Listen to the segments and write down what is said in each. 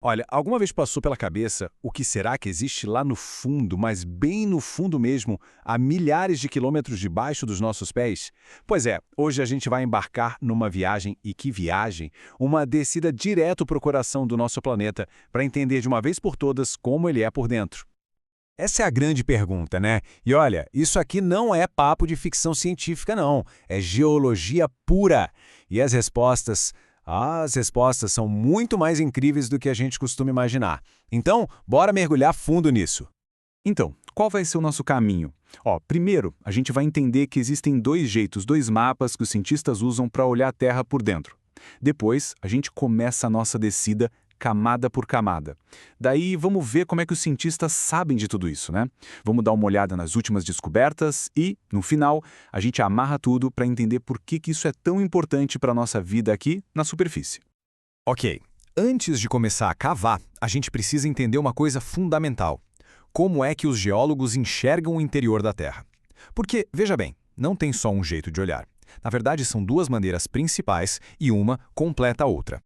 Olha, alguma vez passou pela cabeça o que será que existe lá no fundo, mas bem no fundo mesmo, a milhares de quilômetros debaixo dos nossos pés? Pois é, hoje a gente vai embarcar numa viagem, e que viagem! Uma descida direto para o coração do nosso planeta, para entender de uma vez por todas como ele é por dentro. Essa é a grande pergunta, né? E olha, isso aqui não é papo de ficção científica, não. É geologia pura. E as respostas são muito mais incríveis do que a gente costuma imaginar. Então, bora mergulhar fundo nisso. Então, qual vai ser o nosso caminho? Primeiro, a gente vai entender que existem dois jeitos, dois mapas que os cientistas usam para olhar a Terra por dentro. Depois, a gente começa a nossa descida camada por camada. Daí, vamos ver como é que os cientistas sabem de tudo isso, né? Vamos dar uma olhada nas últimas descobertas e, no final, a gente amarra tudo para entender por que isso é tão importante para a nossa vida aqui na superfície. Ok, antes de começar a cavar, a gente precisa entender uma coisa fundamental. Como é que os geólogos enxergam o interior da Terra? Porque, veja bem, não tem só um jeito de olhar. Na verdade, são duas maneiras principais e uma completa a outra.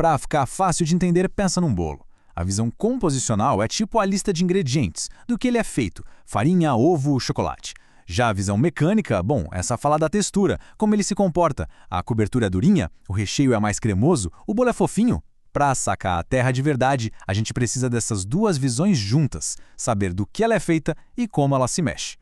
Para ficar fácil de entender, pensa num bolo. A visão composicional é tipo a lista de ingredientes, do que ele é feito: farinha, ovo, chocolate. Já a visão mecânica, bom, essa fala da textura, como ele se comporta. A cobertura é durinha, o recheio é mais cremoso, o bolo é fofinho. Para sacar a Terra de verdade, a gente precisa dessas duas visões juntas, saber do que ela é feita e como ela se mexe.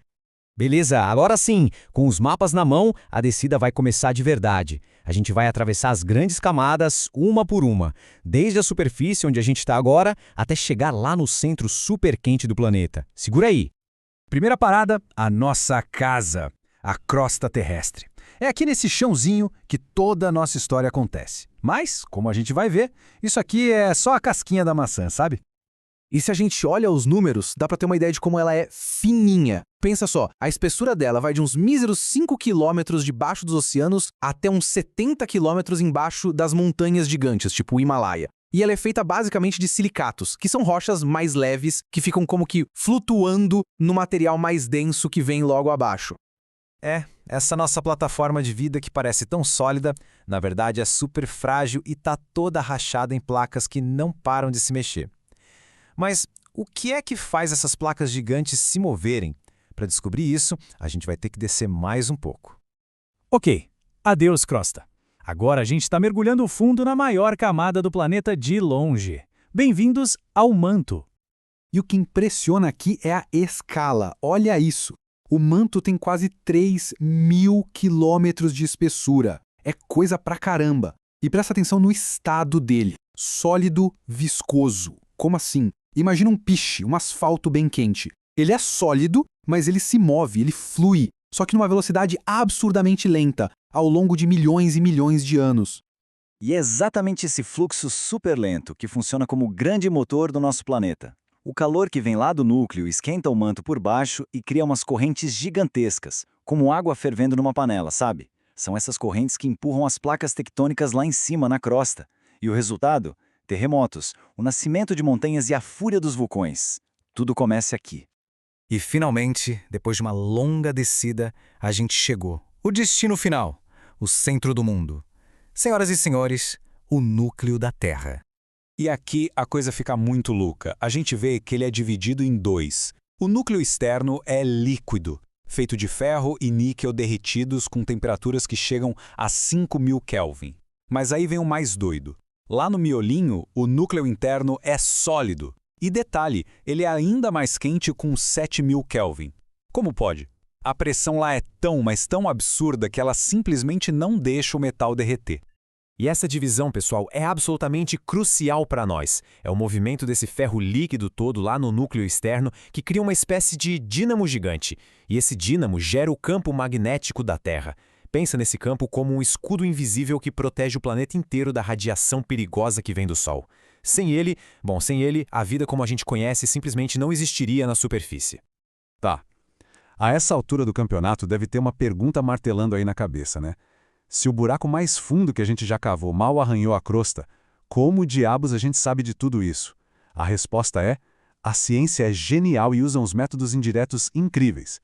Beleza, agora sim, com os mapas na mão, a descida vai começar de verdade. A gente vai atravessar as grandes camadas, uma por uma, desde a superfície onde a gente está agora, até chegar lá no centro super quente do planeta. Segura aí! Primeira parada, a nossa casa, a crosta terrestre. É aqui nesse chãozinho que toda a nossa história acontece. Mas, como a gente vai ver, isso aqui é só a casquinha da maçã, sabe? E se a gente olha os números, dá para ter uma ideia de como ela é fininha. Pensa só, a espessura dela vai de uns míseros 5 quilômetros debaixo dos oceanos até uns 70 quilômetros embaixo das montanhas gigantes, tipo o Himalaia. E ela é feita basicamente de silicatos, que são rochas mais leves, que ficam como que flutuando no material mais denso que vem logo abaixo. Essa nossa plataforma de vida que parece tão sólida, na verdade é super frágil e tá toda rachada em placas que não param de se mexer. Mas o que é que faz essas placas gigantes se moverem? Para descobrir isso, a gente vai ter que descer mais um pouco. Ok, adeus, crosta. Agora a gente está mergulhando fundo na maior camada do planeta de longe. Bem-vindos ao manto. E o que impressiona aqui é a escala. Olha isso. O manto tem quase 3.000 quilômetros de espessura. É coisa pra caramba. E presta atenção no estado dele. Sólido, viscoso. Como assim? Imagina um piche, um asfalto bem quente. Ele é sólido, mas ele se move, ele flui, só que numa velocidade absurdamente lenta, ao longo de milhões e milhões de anos. E é exatamente esse fluxo super lento que funciona como o grande motor do nosso planeta. O calor que vem lá do núcleo esquenta o manto por baixo e cria umas correntes gigantescas, como água fervendo numa panela, sabe? São essas correntes que empurram as placas tectônicas lá em cima, na crosta. E o resultado? Terremotos, o nascimento de montanhas e a fúria dos vulcões. Tudo começa aqui. E finalmente, depois de uma longa descida, a gente chegou. O destino final, o centro do mundo. Senhoras e senhores, o núcleo da Terra. E aqui a coisa fica muito louca. A gente vê que ele é dividido em dois. O núcleo externo é líquido, feito de ferro e níquel derretidos com temperaturas que chegam a 5.000 Kelvin. Mas aí vem o mais doido. Lá no miolinho, o núcleo interno é sólido. E detalhe, ele é ainda mais quente com 7.000 Kelvin. Como pode? A pressão lá é tão, mas tão absurda que ela simplesmente não deixa o metal derreter. E essa divisão, pessoal, é absolutamente crucial para nós. É o movimento desse ferro líquido todo lá no núcleo externo que cria uma espécie de dínamo gigante. E esse dínamo gera o campo magnético da Terra. Pensa nesse campo como um escudo invisível que protege o planeta inteiro da radiação perigosa que vem do Sol. Sem ele, a vida como a gente conhece simplesmente não existiria na superfície. Tá. A essa altura do campeonato deve ter uma pergunta martelando aí na cabeça, né? Se o buraco mais fundo que a gente já cavou mal arranhou a crosta, como diabos a gente sabe de tudo isso? A resposta é: a ciência é genial e usa uns métodos indiretos incríveis.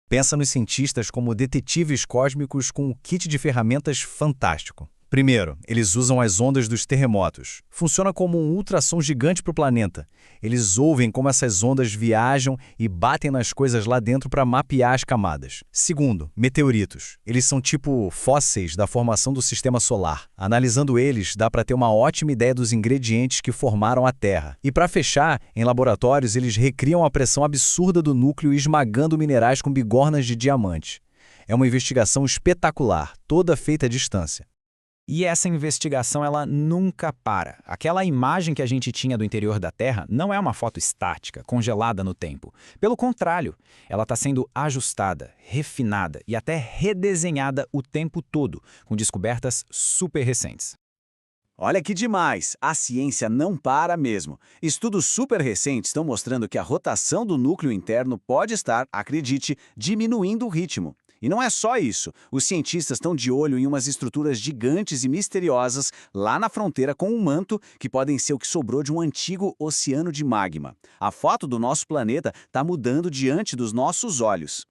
Pensa nos cientistas como detetives cósmicos com um kit de ferramentas fantástico. Primeiro, eles usam as ondas dos terremotos. Funciona como um ultrassom gigante para o planeta. Eles ouvem como essas ondas viajam e batem nas coisas lá dentro para mapear as camadas. Segundo, meteoritos. Eles são tipo fósseis da formação do sistema solar. Analisando eles, dá para ter uma ótima ideia dos ingredientes que formaram a Terra. E para fechar, em laboratórios eles recriam a pressão absurda do núcleo esmagando minerais com bigornas de diamante. É uma investigação espetacular, toda feita à distância. E essa investigação ela nunca para. Aquela imagem que a gente tinha do interior da Terra não é uma foto estática, congelada no tempo. Pelo contrário, ela está sendo ajustada, refinada e até redesenhada o tempo todo, com descobertas super recentes. Olha que demais! A ciência não para mesmo. Estudos super recentes estão mostrando que a rotação do núcleo interno pode estar, acredite, diminuindo o ritmo. E não é só isso. Os cientistas estão de olho em umas estruturas gigantes e misteriosas lá na fronteira com um manto que podem ser o que sobrou de um antigo oceano de magma. A foto do nosso planeta está mudando diante dos nossos olhos.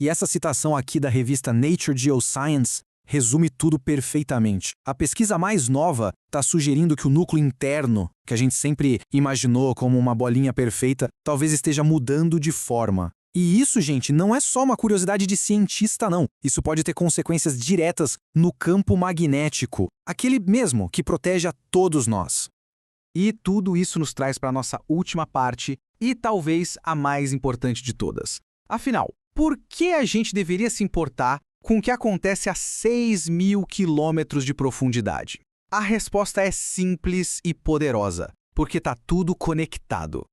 E essa citação aqui da revista Nature Geoscience resume tudo perfeitamente. A pesquisa mais nova está sugerindo que o núcleo interno, que a gente sempre imaginou como uma bolinha perfeita, talvez esteja mudando de forma. E isso, gente, não é só uma curiosidade de cientista, não. Isso pode ter consequências diretas no campo magnético, aquele mesmo que protege a todos nós. E tudo isso nos traz para a nossa última parte e talvez a mais importante de todas. Afinal, por que a gente deveria se importar com o que acontece a 6.000 quilômetros de profundidade? A resposta é simples e poderosa, porque está tudo conectado.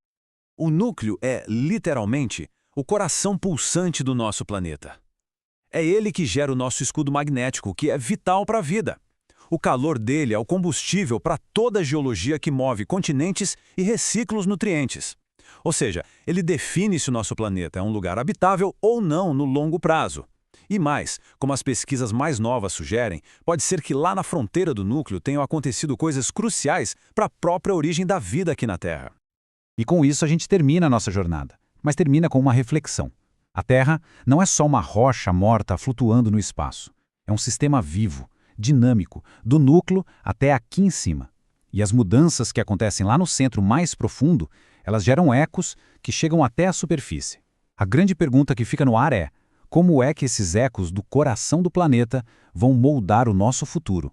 O núcleo é, literalmente, o coração pulsante do nosso planeta. É ele que gera o nosso escudo magnético, que é vital para a vida. O calor dele é o combustível para toda a geologia que move continentes e recicla os nutrientes. Ou seja, ele define se o nosso planeta é um lugar habitável ou não no longo prazo. E mais, como as pesquisas mais novas sugerem, pode ser que lá na fronteira do núcleo tenham acontecido coisas cruciais para a própria origem da vida aqui na Terra. E com isso a gente termina a nossa jornada, mas termina com uma reflexão. A Terra não é só uma rocha morta flutuando no espaço. É um sistema vivo, dinâmico, do núcleo até aqui em cima. E as mudanças que acontecem lá no centro mais profundo, elas geram ecos que chegam até a superfície. A grande pergunta que fica no ar é: como é que esses ecos do coração do planeta vão moldar o nosso futuro?